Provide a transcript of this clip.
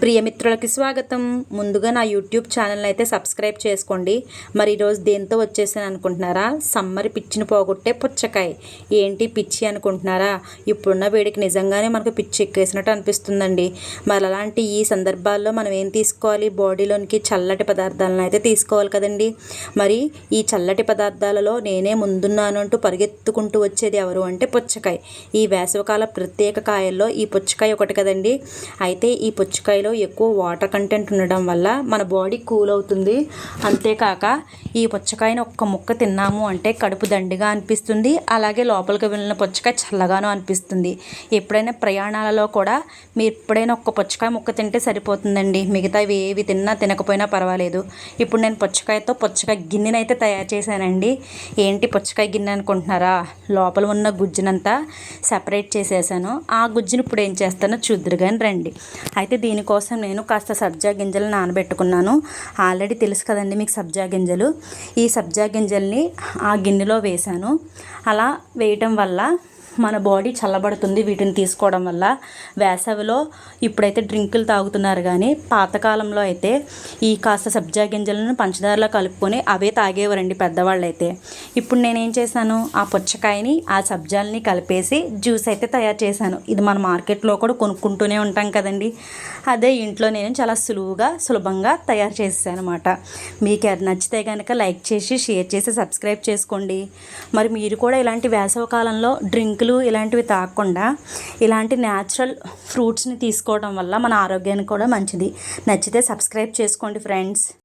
ప్రియమిత్రులకి స్వాగతం. ముందుగా నా యూట్యూబ్ ఛానల్ని అయితే సబ్స్క్రైబ్ చేసుకోండి. మరి ఈరోజు దేంతో వచ్చేసాను అనుకుంటున్నారా? సమ్మర్ పిచ్చిని పోగొట్టే పుచ్చకాయ. ఏంటి పిచ్చి అనుకుంటున్నారా? ఇప్పుడున్న వేడికి నిజంగానే మనకు పిచ్చి ఎక్కేసినట్టు అనిపిస్తుందండి. మరి అలాంటి ఈ సందర్భాల్లో మనం ఏం తీసుకోవాలి? బాడీలోనికి చల్లటి పదార్థాలను అయితే తీసుకోవాలి కదండి. మరి ఈ చల్లటి పదార్థాలలో నేనే ముందున్నాను అంటూ పరిగెత్తుకుంటూ వచ్చేది ఎవరు అంటే పుచ్చకాయ. ఈ వేసవికాల ప్రత్యేక కాయల్లో ఈ పుచ్చకాయ ఒకటి కదండి. అయితే ఈ పుచ్చకాయలో ఎక్కువ వాటర్ కంటెంట్ ఉండడం వల్ల మన బాడీ కూల్ అవుతుంది. అంతేకాక ఈ పుచ్చకాయని ఒక్క ముక్క తిన్నాము అంటే కడుపు దండిగా అనిపిస్తుంది. అలాగే లోపలికి వెళ్ళిన పుచ్చకాయ చల్లగాను అనిపిస్తుంది. ఎప్పుడైనా ప్రయాణాలలో కూడా మీరు ఎప్పుడైనా ఒక్క పుచ్చకాయ ముక్క తింటే సరిపోతుందండి. మిగతావి ఏవి తిన్నా తినకపోయినా పర్వాలేదు. ఇప్పుడు నేను పుచ్చకాయ గిన్నెని అయితే తయారు చేశానండి. ఏంటి పుచ్చకాయ గిన్నె అనుకుంటున్నారా? లోపల ఉన్న గుజ్జునంతా సెపరేట్ చేసేసాను. ఆ గుజ్జుని ఇప్పుడు ఏం చేస్తానో చూద్దురు కానీ రండి. అయితే దీనికోసం నేను కాస్త సబ్జా గింజలు నానబెట్టుకున్నాను. ఆల్రెడీ తెలుసు కదండి మీకు సబ్జా గింజలు. ఈ సబ్జా గింజల్ని ఆ గిన్నెలో వేశాను. అలా వేయటం వల్ల మన బాడీ చల్లబడుతుంది వీటిని తీసుకోవడం వల్ల. వేసవిలో ఇప్పుడైతే డ్రింకులు తాగుతున్నారు కానీ పాతకాలంలో అయితే ఈ కాస్త సబ్జా గింజలను పంచదారలో కలుపుకొని అవే తాగేవారండి పెద్దవాళ్ళు అయితే. ఇప్పుడు నేనేం చేశాను, ఆ పుచ్చకాయని ఆ సబ్జాలని కలిపేసి జ్యూస్ అయితే తయారు చేశాను. ఇది మన మార్కెట్లో కూడా కొనుక్కుంటూనే ఉంటాం కదండి. అదే ఇంట్లో నేను చాలా సులభంగా తయారు చేసేసాను అనమాట. మీకు అది నచ్చితే కనుక లైక్ చేసి షేర్ చేసి సబ్స్క్రైబ్ చేసుకోండి. మరి మీరు కూడా ఇలాంటి వేసవికాలంలో డ్రింకులు ఇలాంటివి తాగకుండా ఇలాంటి న్యాచురల్ ఫ్రూట్స్ని తీసుకోవడం వల్ల మన ఆరోగ్యానికి కూడా మంచిది. నచ్చితే సబ్స్క్రైబ్ చేసుకోండి ఫ్రెండ్స్.